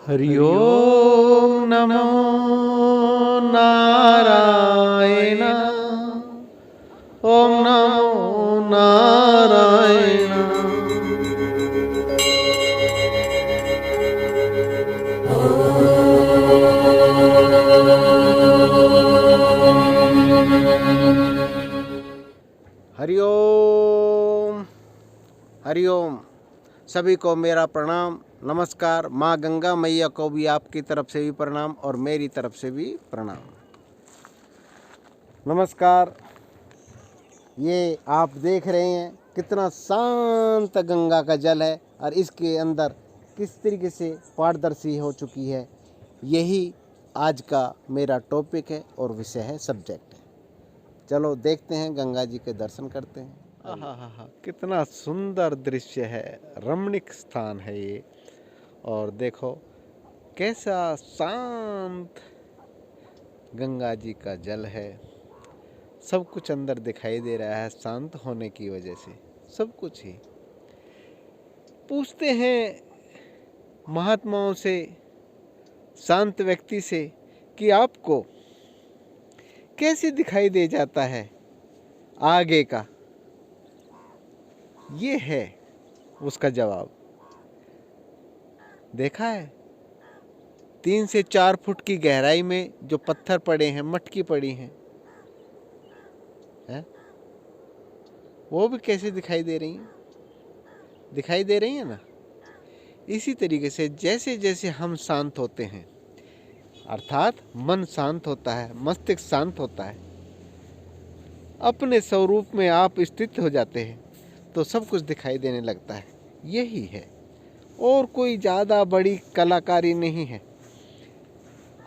हरि ओम नमो नारायण। ओम नमो नारायण। हरि ओम। हरि ओम। सभी को मेरा प्रणाम, नमस्कार। माँ गंगा मैया को भी आपकी तरफ से भी प्रणाम और मेरी तरफ से भी प्रणाम। नमस्कार। ये आप देख रहे हैं कितना शांत गंगा का जल है और इसके अंदर किस तरीके से पारदर्शी हो चुकी है। यही आज का मेरा टॉपिक है और विषय है, सब्जेक्ट है। चलो देखते हैं, गंगा जी के दर्शन करते हैं। आहा, कितना सुंदर दृश्य है, रमणीक स्थान है ये। और देखो कैसा शांत गंगा जी का जल है। सब कुछ अंदर दिखाई दे रहा है शांत होने की वजह से, सब कुछ ही। पूछते हैं महात्माओं से, शांत व्यक्ति से, कि आपको कैसे दिखाई दे जाता है आगे का। ये है उसका जवाब। देखा है 3 से 4 फुट की गहराई में जो पत्थर पड़े हैं, मटकी पड़ी हैं, है? वो भी कैसे दिखाई दे रही हैं? दिखाई दे रही है ना। इसी तरीके से जैसे जैसे हम शांत होते हैं, अर्थात मन शांत होता है, मस्तिष्क शांत होता है, अपने स्वरूप में आप स्थित हो जाते हैं, तो सब कुछ दिखाई देने लगता है। यही है, और कोई ज़्यादा बड़ी कलाकारी नहीं है।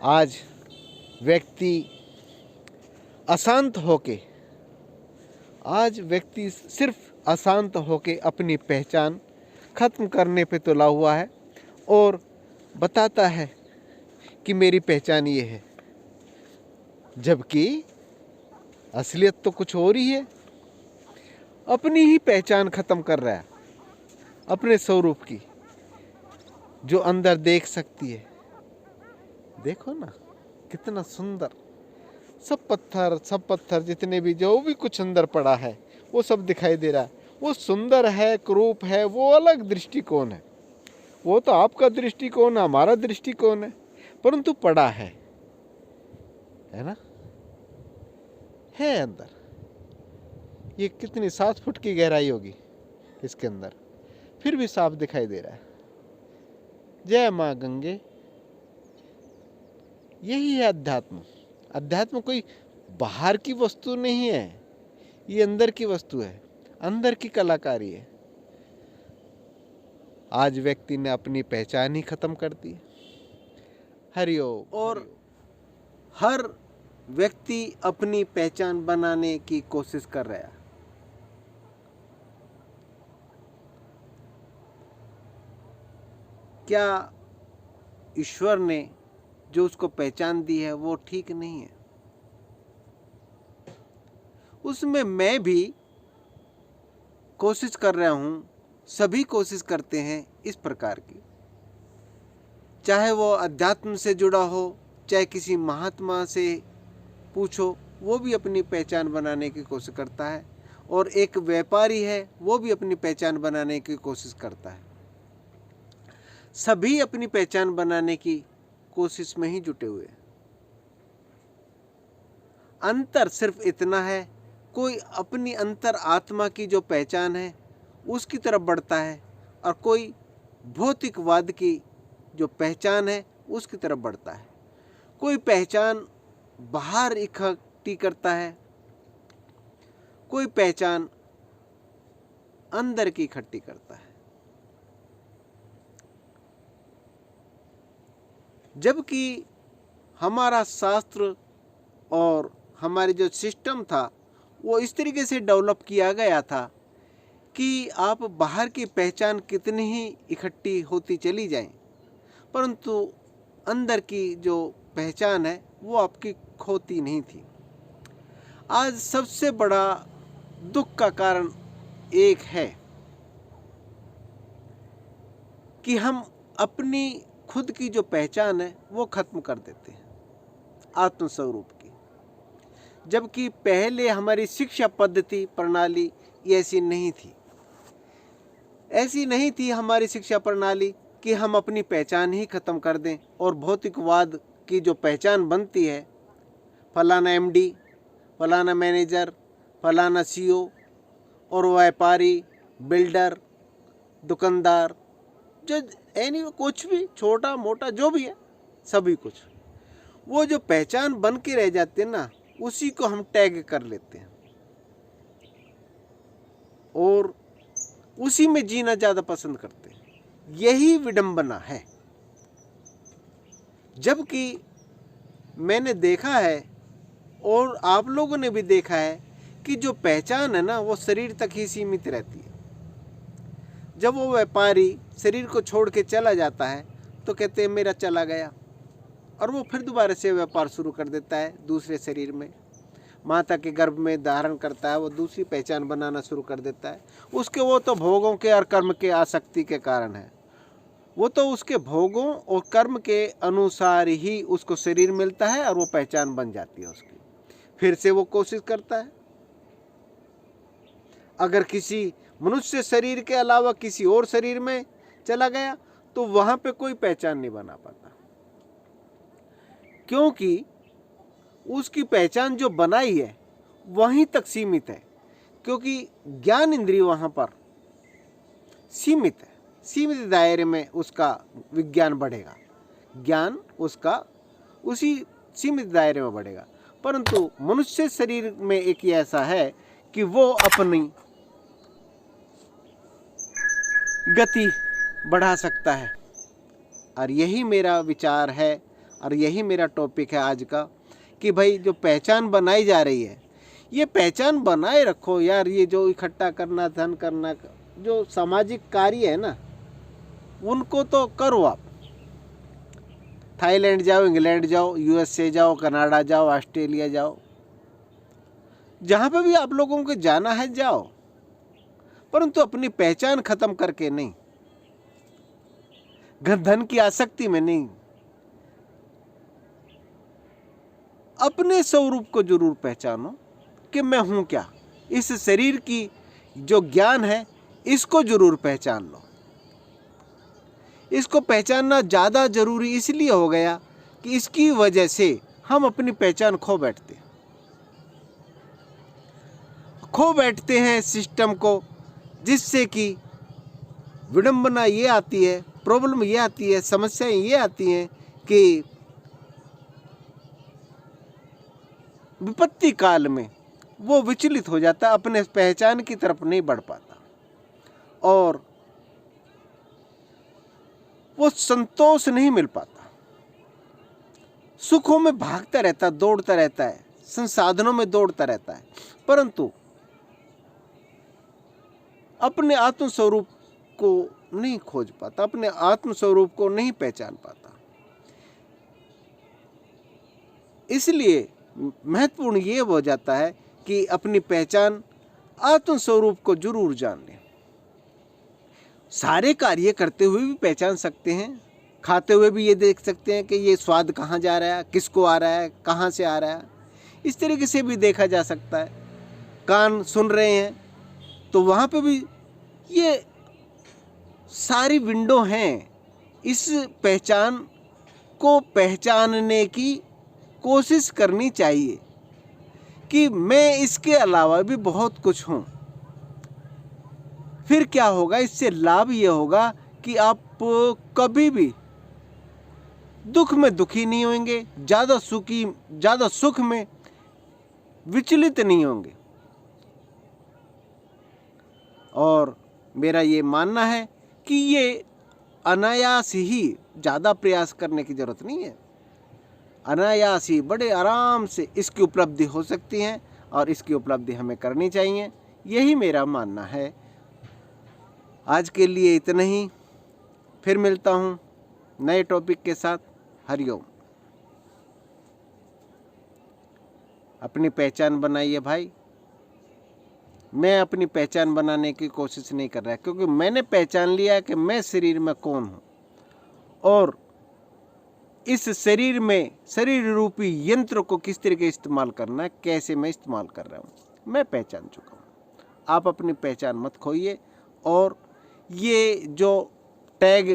आज व्यक्ति सिर्फ अशांत होके अपनी पहचान खत्म करने पे तुला हुआ है और बताता है कि मेरी पहचान ये है, जबकि असलियत तो कुछ और ही है। अपनी ही पहचान खत्म कर रहा है, अपने स्वरूप की, जो अंदर देख सकती है। देखो ना कितना सुंदर। सब पत्थर जितने भी, जो भी कुछ अंदर पड़ा है, वो सब दिखाई दे रहा है। वो सुंदर है, क्रूप है, वो अलग दृष्टिकोण है। वो तो आपका दृष्टिकोण, हमारा दृष्टिकोण है, परंतु पड़ा है ना। है अंदर। ये कितनी 7 फुट की गहराई होगी इसके अंदर, फिर भी साफ दिखाई दे रहा है। जय माँ गंगे। यही है अध्यात्म। अध्यात्म कोई बाहर की वस्तु नहीं है, ये अंदर की वस्तु है, अंदर की कलाकारी है। आज व्यक्ति ने अपनी पहचान ही खत्म कर दी। हरि ओम। और हर व्यक्ति अपनी पहचान बनाने की कोशिश कर रहा है। क्या ईश्वर ने जो उसको पहचान दी है वो ठीक नहीं है? उसमें मैं भी कोशिश कर रहा हूं, सभी कोशिश करते हैं इस प्रकार की। चाहे वो अध्यात्म से जुड़ा हो, चाहे किसी महात्मा से पूछो, वो भी अपनी पहचान बनाने की कोशिश करता है। और एक व्यापारी है, वो भी अपनी पहचान बनाने की कोशिश करता है। सभी अपनी पहचान बनाने की कोशिश में ही जुटे हुए हैं। अंतर सिर्फ इतना है, कोई अपनी अंतर आत्मा की जो पहचान है उसकी तरफ बढ़ता है, और कोई भौतिकवाद की जो पहचान है उसकी तरफ बढ़ता है। कोई पहचान बाहर इकट्ठी करता है, कोई पहचान अंदर की इकट्ठी करता है। जबकि हमारा शास्त्र और हमारी जो सिस्टम था वो इस तरीके से डेवलप किया गया था कि आप बाहर की पहचान कितनी ही इकट्ठी होती चली जाए, परंतु अंदर की जो पहचान है वो आपकी खोती नहीं थी। आज सबसे बड़ा दुख का कारण एक है कि हम अपनी खुद की जो पहचान है वो खत्म कर देते हैं आत्मस्वरूप की। जबकि पहले हमारी शिक्षा पद्धति प्रणाली ये ऐसी नहीं थी। ऐसी नहीं थी हमारी शिक्षा प्रणाली कि हम अपनी पहचान ही खत्म कर दें और भौतिकवाद की जो पहचान बनती है, फलाना एमडी, फलाना मैनेजर, फलाना सीईओ और व्यापारी, बिल्डर, दुकानदार, जो एनी कुछ भी छोटा मोटा जो भी है सभी कुछ, वो जो पहचान बन के रह जाते हैं ना, उसी को हम टैग कर लेते हैं और उसी में जीना ज़्यादा पसंद करते हैं। यही विडंबना है। जबकि मैंने देखा है और आप लोगों ने भी देखा है कि जो पहचान है ना वो शरीर तक ही सीमित रहती है। जब वो व्यापारी शरीर को छोड़ के चला जाता है तो कहते हैं मेरा चला गया, और वो फिर दोबारा से व्यापार शुरू कर देता है दूसरे शरीर में, माता के गर्भ में धारण करता है, वो दूसरी पहचान बनाना शुरू कर देता है। उसके वो तो भोगों के और कर्म के आसक्ति के कारण है, वो तो उसके भोगों और कर्म के अनुसार ही उसको शरीर मिलता है और वो पहचान बन जाती है उसकी। फिर से वो कोशिश करता है। अगर किसी मनुष्य शरीर के अलावा किसी और शरीर में चला गया तो वहां पे कोई पहचान नहीं बना पाता, क्योंकि उसकी पहचान जो बनाई है वहीं तक सीमित है, क्योंकि ज्ञान इंद्रिय वहां पर सीमित है। सीमित दायरे में उसका विज्ञान बढ़ेगा, ज्ञान उसका उसी सीमित दायरे में बढ़ेगा। परंतु मनुष्य शरीर में एक ही ऐसा है कि वो अपनी गति बढ़ा सकता है। और यही मेरा विचार है और यही मेरा टॉपिक है आज का, कि भाई जो पहचान बनाई जा रही है ये पहचान बनाए रखो यार। ये जो इकट्ठा करना, धन करना, जो सामाजिक कार्य है ना, उनको तो करो आप। थाईलैंड जाओ, इंग्लैंड जाओ, यूएसए जाओ, कनाडा जाओ, ऑस्ट्रेलिया जाओ, जहाँ पे भी आप लोगों को जाना है जाओ, परंतु अपनी पहचान खत्म करके नहीं, धन की आसक्ति में नहीं। अपने स्वरूप को जरूर पहचानो कि मैं हूं क्या। इस शरीर की जो ज्ञान है इसको जरूर पहचान लो। इसको पहचानना ज़्यादा जरूरी इसलिए हो गया कि इसकी वजह से हम अपनी पहचान खो बैठते हैं सिस्टम को, जिससे कि विडंबना ये आती है, प्रॉब्लम ये आती है, समस्याएं ये आती हैं कि विपत्ति काल में वो विचलित हो जाता, अपने पहचान की तरफ नहीं बढ़ पाता और वो संतोष नहीं मिल पाता। सुखों में भागता रहता, दौड़ता रहता है, संसाधनों में दौड़ता रहता है, परंतु अपने आत्म स्वरूप को नहीं खोज पाता, अपने आत्म स्वरूप को नहीं पहचान पाता। इसलिए महत्वपूर्ण ये हो जाता है कि अपनी पहचान, आत्म स्वरूप को जरूर जान लें। सारे कार्य करते हुए भी पहचान सकते हैं, खाते हुए भी ये देख सकते हैं कि ये स्वाद कहाँ जा रहा है, किसको आ रहा है, कहाँ से आ रहा है, इस तरीके से भी देखा जा सकता है। कान सुन रहे हैं तो वहाँ पे भी ये सारी विंडो हैं। इस पहचान को पहचानने की कोशिश करनी चाहिए कि मैं इसके अलावा भी बहुत कुछ हूँ। फिर क्या होगा, इससे लाभ ये होगा कि आप कभी भी दुख में दुखी नहीं होंगे, ज़्यादा सुख में विचलित नहीं होंगे। और मेरा ये मानना है कि ये अनायास ही, ज़्यादा प्रयास करने की ज़रूरत नहीं है, अनायास ही बड़े आराम से इसकी उपलब्धि हो सकती है और इसकी उपलब्धि हमें करनी चाहिए। यही मेरा मानना है। आज के लिए इतना ही, फिर मिलता हूँ नए टॉपिक के साथ। हरिओम। अपनी पहचान बनाइए भाई। मैं अपनी पहचान बनाने की कोशिश नहीं कर रहा, क्योंकि मैंने पहचान लिया कि मैं शरीर में कौन हूँ और इस शरीर में शरीर रूपी यंत्र को किस तरीके इस्तेमाल करना है, कैसे मैं इस्तेमाल कर रहा हूँ, मैं पहचान चुका हूँ। आप अपनी पहचान मत खोइए। और ये जो टैग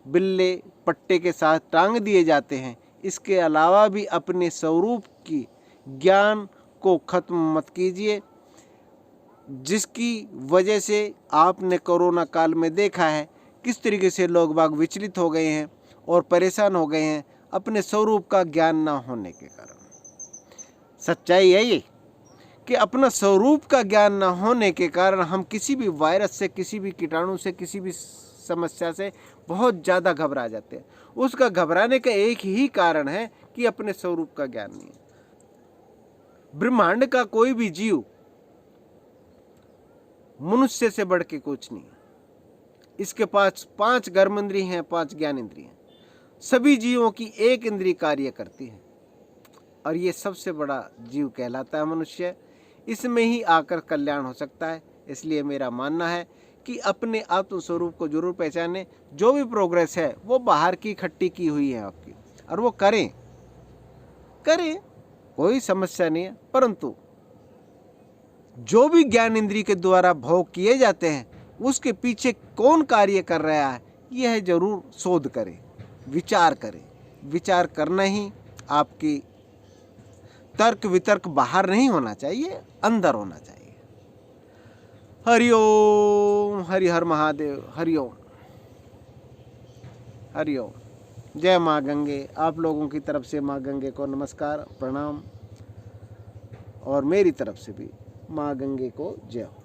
बिल्ले पट्टे के साथ टांग दिए जाते हैं, इसके अलावा भी अपने स्वरूप की ज्ञान को खत्म मत कीजिए, जिसकी वजह से आपने कोरोना काल में देखा है किस तरीके से लोग बाग विचलित हो गए हैं और परेशान हो गए हैं अपने स्वरूप का ज्ञान ना होने के कारण। सच्चाई है ये कि अपना स्वरूप का ज्ञान ना होने के कारण हम किसी भी वायरस से, किसी भी कीटाणु से, किसी भी समस्या से बहुत ज़्यादा घबरा जाते हैं। उसका घबराने का एक ही कारण है कि अपने स्वरूप का ज्ञान नहीं है। ब्रह्मांड का कोई भी जीव मनुष्य से बढ़ के कुछ नहीं है। इसके पास 5 कर्मेंद्रिय हैं, 5 ज्ञानेंद्रिय हैं। सभी जीवों की एक इंद्रिय कार्य करती है और ये सबसे बड़ा जीव कहलाता है मनुष्य। इसमें ही आकर कल्याण हो सकता है। इसलिए मेरा मानना है कि अपने आत्म स्वरूप को जरूर पहचानें। जो भी प्रोग्रेस है वो बाहर की इकट्ठी की हुई है आपकी, और वो करें, कोई समस्या नहीं है। परंतु जो भी ज्ञान इंद्रिय के द्वारा भोग किए जाते हैं उसके पीछे कौन कार्य कर रहा है, यह जरूर शोध करें, विचार करें। विचार करना ही आपकी तर्क वितर्क बाहर नहीं होना चाहिए, अंदर होना चाहिए। हरिओम, हरि हर महादेव, हरिओम, हरिओम। जय माँ गंगे। आप लोगों की तरफ से माँ गंगे को नमस्कार, प्रणाम, और मेरी तरफ से भी माँ गंगे को जय हो।